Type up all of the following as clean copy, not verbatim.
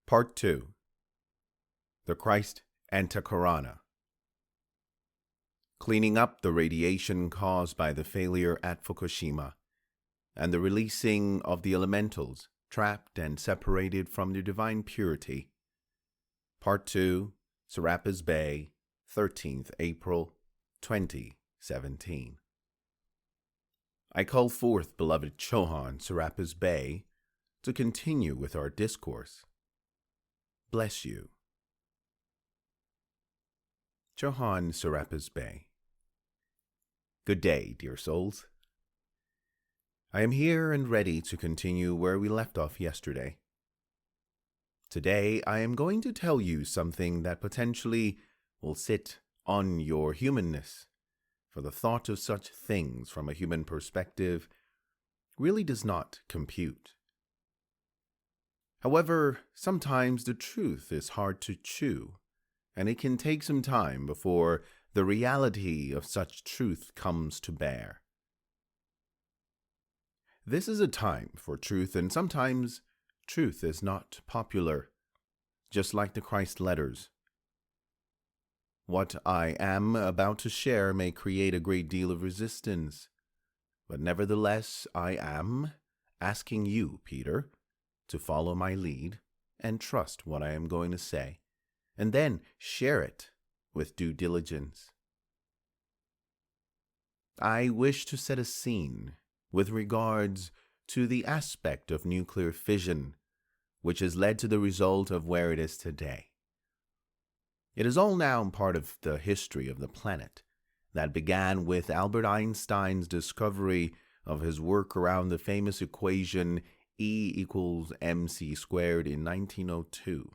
Part 2. The Christ Antakarana. Cleaning up the radiation caused by the failure at Fukushima, and the releasing of the elementals trapped and separated from their divine purity. Part 2, Serapis Bay, 13th April, 2017. I call forth beloved Chohan Serapis Bay to continue with our discourse. Bless you. Chohan Serapis Bay. Good day, dear souls. I am here and ready to continue where we left off yesterday. Today, I am going to tell you something that potentially will sit on your humanness, for the thought of such things from a human perspective really does not compute. However, sometimes the truth is hard to chew, and it can take some time before the reality of such truth comes to bear. This is a time for truth, and sometimes truth is not popular, just like the Christ letters. What I am about to share may create a great deal of resistance, but nevertheless I am asking you, Peter, to follow my lead and trust what I am going to say, and then share it with due diligence. I wish to set a scene with regards to the aspect of nuclear fission, which has led to the result of where it is today. It is all now part of the history of the planet that began with Albert Einstein's discovery of his work around the famous equation E equals mc squared in 1902.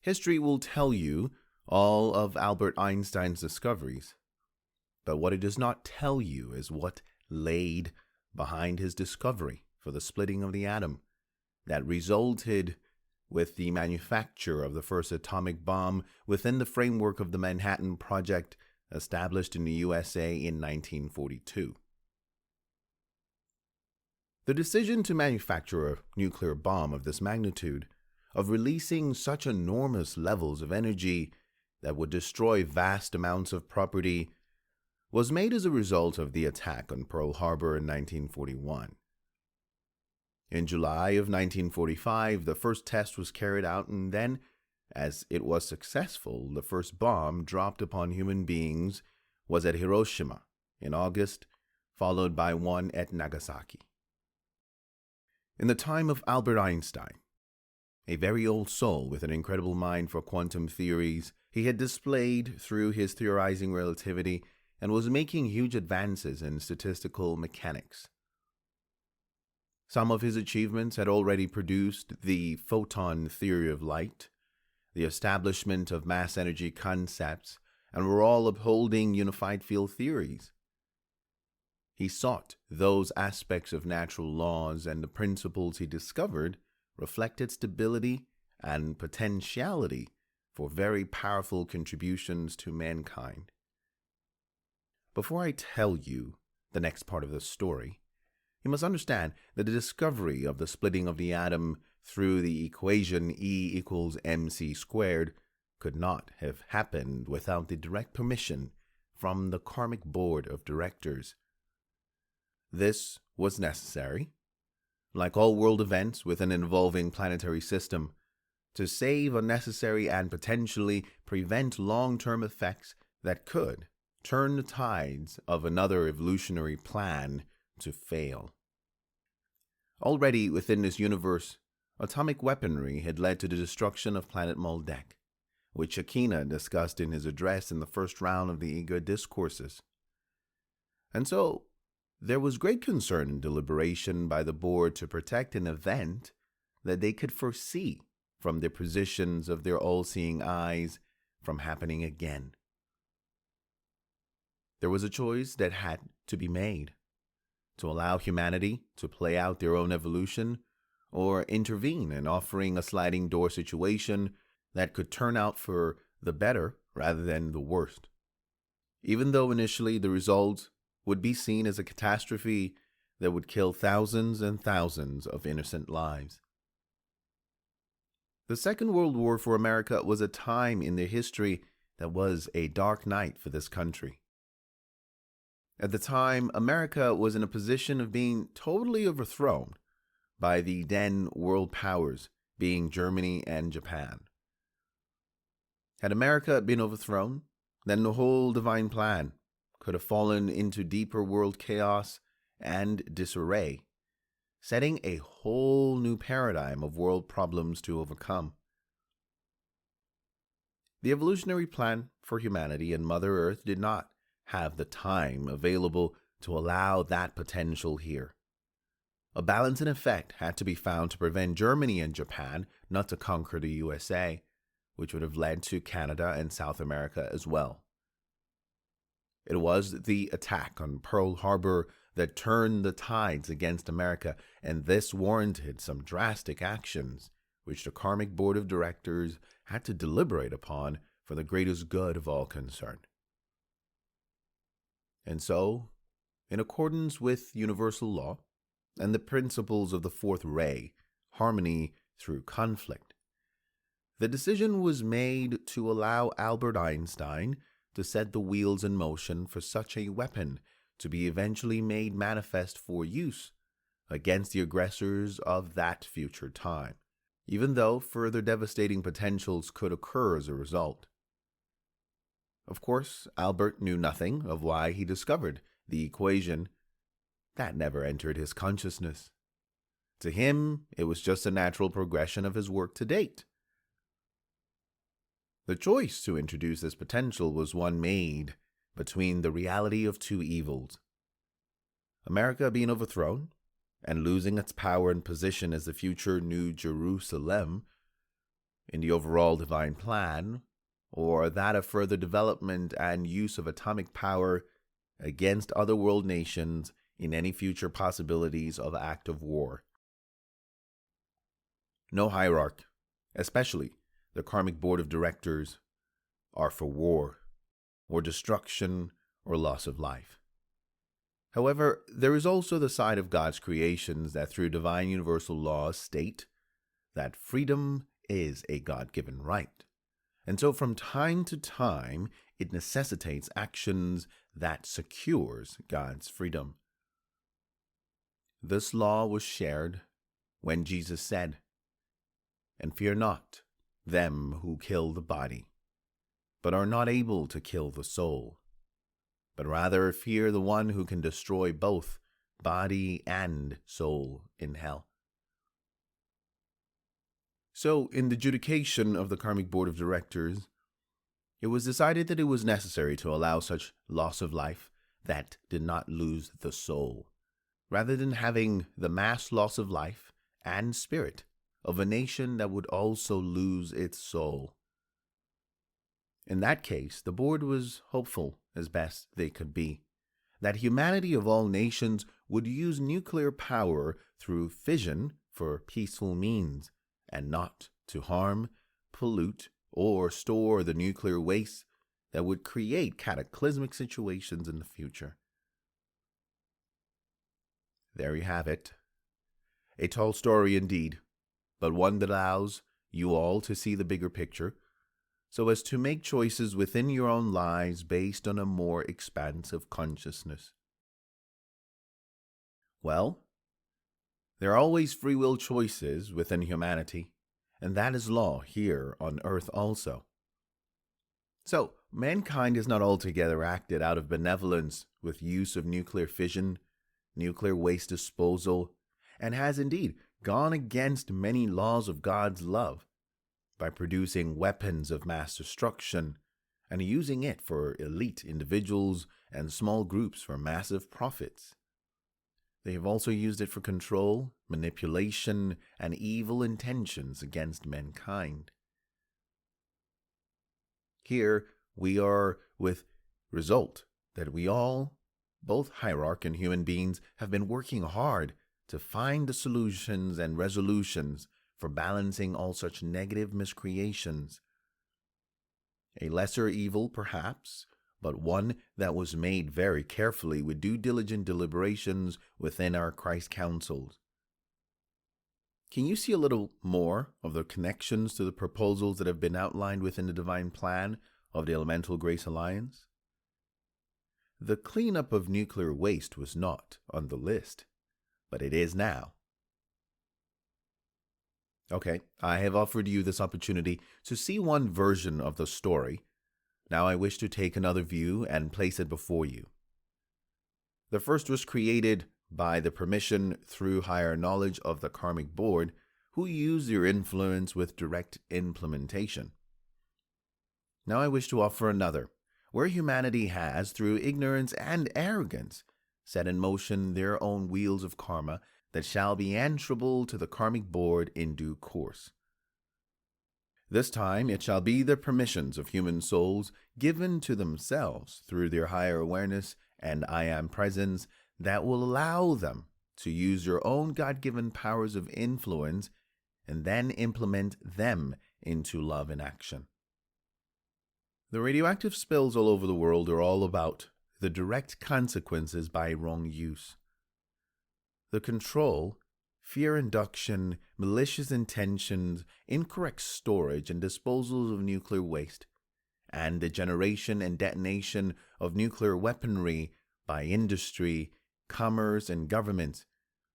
History will tell you all of Albert Einstein's discoveries, but what it does not tell you is what laid behind his discovery for the splitting of the atom that resulted with the manufacture of the first atomic bomb within the framework of the Manhattan Project established in the USA in 1942. The decision to manufacture a nuclear bomb of this magnitude, of releasing such enormous levels of energy that would destroy vast amounts of property, was made as a result of the attack on Pearl Harbor in 1941. In July of 1945, the first test was carried out, and then, as it was successful, the first bomb dropped upon human beings was at Hiroshima in August, followed by one at Nagasaki. In the time of Albert Einstein, a very old soul with an incredible mind for quantum theories, he had displayed through his theorizing relativity and was making huge advances in statistical mechanics. Some of his achievements had already produced the photon theory of light, the establishment of mass energy concepts, and were all upholding unified field theories. He sought those aspects of natural laws, and the principles he discovered reflected stability and potentiality for very powerful contributions to mankind. Before I tell you the next part of the story, you must understand that the discovery of the splitting of the atom through the equation E equals mc squared could not have happened without the direct permission from the karmic board of directors. This was necessary, like all world events with an evolving planetary system, to save unnecessary and potentially prevent long-term effects that could turn the tides of another evolutionary plan to fail. Already within this universe, atomic weaponry had led to the destruction of planet Maldek, which Akina discussed in his address in the first round of the Ego Discourses. And so, there was great concern and deliberation by the board to protect an event that they could foresee from the positions of their all-seeing eyes from happening again. There was a choice that had to be made: to allow humanity to play out their own evolution, or intervene in offering a sliding door situation that could turn out for the better rather than the worst. Even though initially the result would be seen as a catastrophe that would kill thousands and thousands of innocent lives. The Second World War for America was a time in their history that was a dark night for this country. At the time, America was in a position of being totally overthrown by the then world powers, being Germany and Japan. Had America been overthrown, then the whole divine plan could have fallen into deeper world chaos and disarray, setting a whole new paradigm of world problems to overcome. The evolutionary plan for humanity and Mother Earth did not have the time available to allow that potential here. A balance in effect had to be found to prevent Germany and Japan not to conquer the USA, which would have led to Canada and South America as well. It was the attack on Pearl Harbor that turned the tides against America, and this warranted some drastic actions, which the Karmic Board of Directors had to deliberate upon for the greatest good of all concerned. And so, in accordance with universal law and the principles of the fourth ray, harmony through conflict, the decision was made to allow Albert Einstein to set the wheels in motion for such a weapon to be eventually made manifest for use against the aggressors of that future time, even though further devastating potentials could occur as a result. Of course, Albert knew nothing of why he discovered the equation. That never entered his consciousness. To him, it was just a natural progression of his work to date. The choice to introduce this potential was one made between the reality of two evils: America being overthrown and losing its power and position as the future New Jerusalem in the overall divine plan, or that of further development and use of atomic power against other world nations in any future possibilities of active war. No hierarch, especially the Karmic Board of Directors, are for war, or destruction, or loss of life. However, there is also the side of God's creations that through divine universal laws state that freedom is a God-given right. And so from time to time, it necessitates actions that secures God's freedom. This law was shared when Jesus said, "And fear not them who kill the body, but are not able to kill the soul, but rather fear the one who can destroy both body and soul in hell." So, in the adjudication of the Karmic Board of Directors, it was decided that it was necessary to allow such loss of life that did not lose the soul, rather than having the mass loss of life and spirit of a nation that would also lose its soul. In that case, the board was hopeful, as best they could be, that humanity of all nations would use nuclear power through fission for peaceful means, and not to harm, pollute, or store the nuclear waste that would create cataclysmic situations in the future. There you have it. A tall story indeed, but one that allows you all to see the bigger picture, so as to make choices within your own lives based on a more expansive consciousness. Well, there are always free will choices within humanity, and that is law here on earth also. So, mankind has not altogether acted out of benevolence with use of nuclear fission, nuclear waste disposal, and has indeed gone against many laws of God's love by producing weapons of mass destruction and using it for elite individuals and small groups for massive profits. They have also used it for control, manipulation, and evil intentions against mankind. Here we are with result that we all, both hierarch and human beings, have been working hard to find the solutions and resolutions for balancing all such negative miscreations. A lesser evil, perhaps, but one that was made very carefully with due diligent deliberations within our Christ councils. Can you see a little more of the connections to the proposals that have been outlined within the divine plan of the Elemental Grace Alliance? The cleanup of nuclear waste was not on the list, but it is now. Okay, I have offered you this opportunity to see one version of the story. Now I wish to take another view and place it before you. The first was created by the permission through higher knowledge of the Karmic Board, who use their influence with direct implementation. Now I wish to offer another, where humanity has, through ignorance and arrogance, set in motion their own wheels of karma that shall be answerable to the Karmic Board in due course. This time it shall be the permissions of human souls given to themselves through their higher awareness and I am presence that will allow them to use their own God-given powers of influence and then implement them into love and action. The radioactive spills all over the world are all about the direct consequences by wrong use. The control, fear induction, malicious intentions, incorrect storage and disposals of nuclear waste, and the generation and detonation of nuclear weaponry by industry, commerce, and governments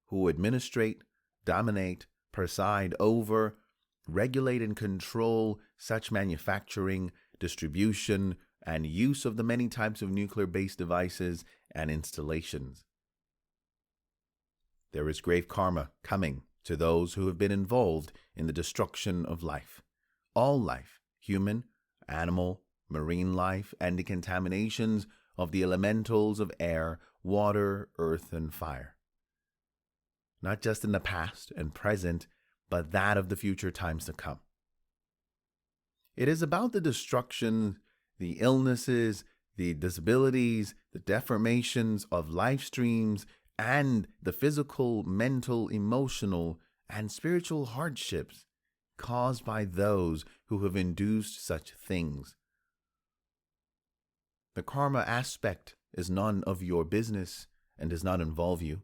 who administrate, dominate, preside over, regulate and control such manufacturing, distribution, and use of the many types of nuclear-based devices and installations. There is grave karma coming to those who have been involved in the destruction of life, all life, human, animal, marine life, and the contaminations of the elementals of air, water, earth, and fire. Not just in the past and present, but that of the future times to come. It is about the destruction, the illnesses, the disabilities, the deformations of life streams, and the physical, mental, emotional, and spiritual hardships caused by those who have induced such things. The karma aspect is none of your business and does not involve you.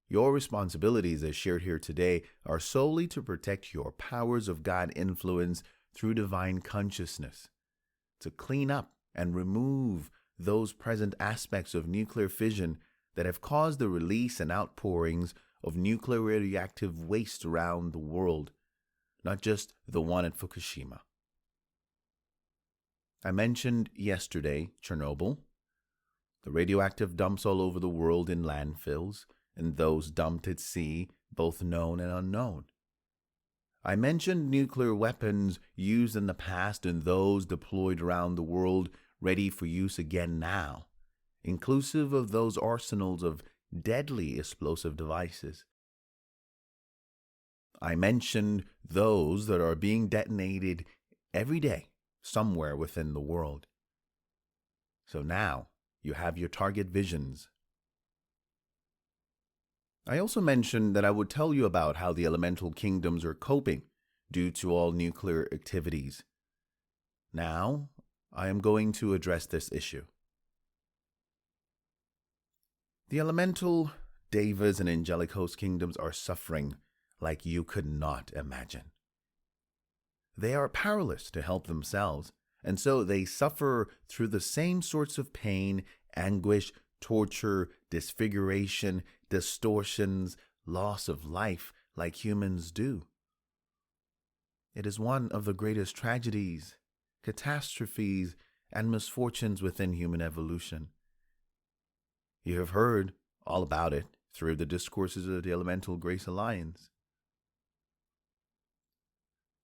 Your responsibilities, as shared here today, are solely to protect your powers of God influence through divine consciousness, to clean up and remove those present aspects of nuclear fission that have caused the release and outpourings of nuclear radioactive waste around the world, not just the one at Fukushima. I mentioned yesterday Chernobyl, the radioactive dumps all over the world in landfills, and those dumped at sea, both known and unknown. I mentioned nuclear weapons used in the past and those deployed around the world ready for use again now, inclusive of those arsenals of deadly explosive devices. I mentioned those that are being detonated every day somewhere within the world. So now you have your target visions. I also mentioned that I would tell you about how the elemental kingdoms are coping due to all nuclear activities. Now, I am going to address this issue. The elemental, devas, and angelic host kingdoms are suffering like you could not imagine. They are powerless to help themselves, and so they suffer through the same sorts of pain, anguish, torture, disfiguration, distortions, loss of life like humans do. It is one of the greatest tragedies, catastrophes, and misfortunes within human evolution. You have heard all about it through the discourses of the Elemental Grace Alliance.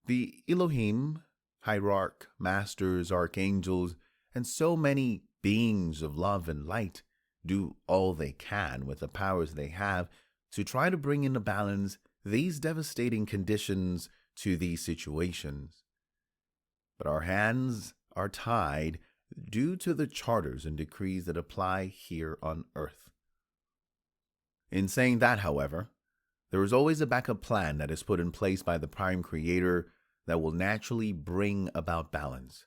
The Elohim, hierarch, masters, archangels, and so many beings of love and light do all they can with the powers they have to try to bring into balance these devastating conditions to these situations. But our hands are tied due to the charters and decrees that apply here on earth. In saying that, however, there is always a backup plan that is put in place by the Prime Creator that will naturally bring about balance.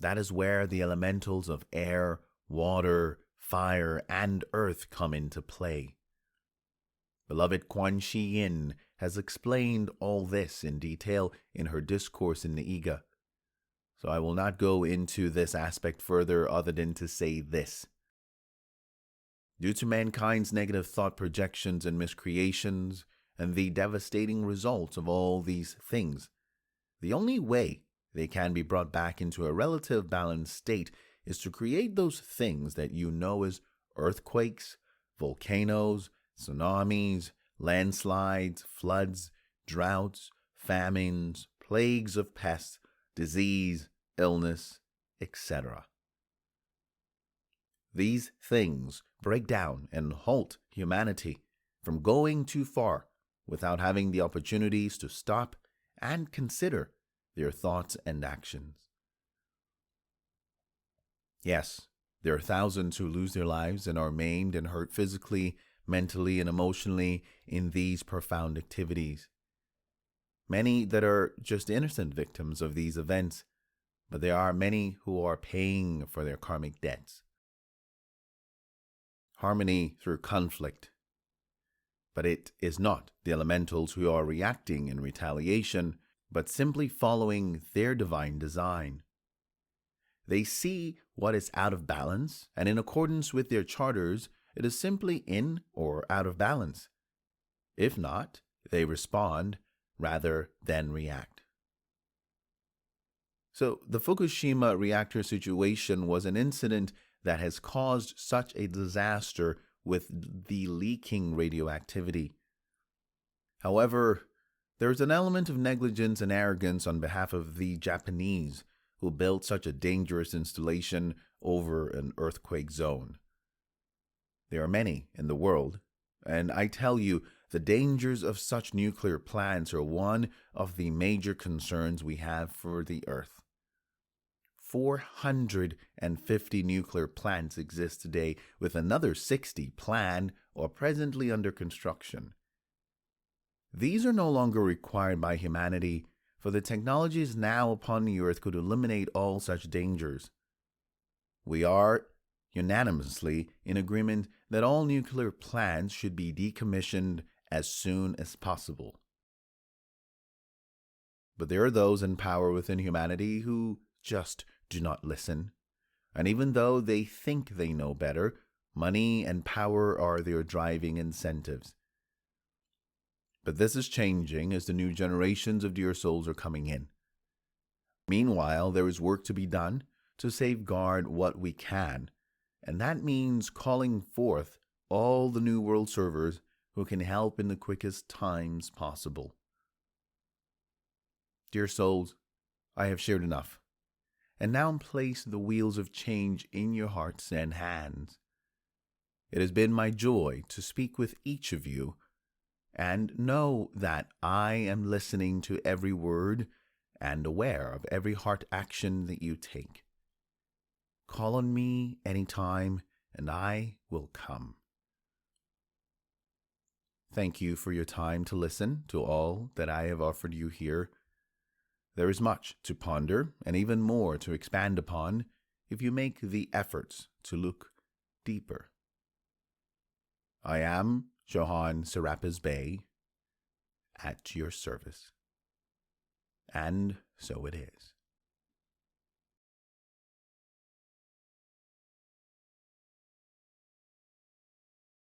That is where the elementals of air, water, fire, and earth come into play. Beloved Kuan Shi Yin has explained all this in detail in her discourse in the Iga, so I will not go into this aspect further other than to say this. Due to mankind's negative thought projections and miscreations, and the devastating results of all these things, the only way they can be brought back into a relative balanced state is to create those things that you know as earthquakes, volcanoes, tsunamis, landslides, floods, droughts, famines, plagues of pests, disease, illness, etc. These things break down and halt humanity from going too far without having the opportunities to stop and consider their thoughts and actions. Yes, there are thousands who lose their lives and are maimed and hurt physically, mentally, and emotionally in these profound activities. Many that are just innocent victims of these events, but there are many who are paying for their karmic debts. Harmony through conflict. But it is not the elementals who are reacting in retaliation, but simply following their divine design. They see what is out of balance, and in accordance with their charters, it is simply in or out of balance. If not, they respond rather than react. So the Fukushima reactor situation was an incident that has caused such a disaster with the leaking radioactivity. However, there is an element of negligence and arrogance on behalf of the Japanese who built such a dangerous installation over an earthquake zone. There are many in the world, and I tell you, the dangers of such nuclear plants are one of the major concerns we have for the Earth. 450 nuclear plants exist today, with another 60 planned or presently under construction. These are no longer required by humanity, for the technologies now upon the Earth could eliminate all such dangers. We are unanimously in agreement that all nuclear plants should be decommissioned as soon as possible. But there are those in power within humanity who just do not listen, and even though they think they know better, money and power are their driving incentives. But this is changing as the new generations of dear souls are coming in. Meanwhile, there is work to be done to safeguard what we can, and that means calling forth all the New World servers who can help in the quickest times possible. Dear souls, I have shared enough, and now place the wheels of change in your hearts and hands. It has been my joy to speak with each of you, and know that I am listening to every word and aware of every heart action that you take. Call on me anytime, and I will come. Thank you for your time to listen to all that I have offered you here. There is much to ponder and even more to expand upon if you make the efforts to look deeper. I am Johann Serapis Bey, at your service. And so it is.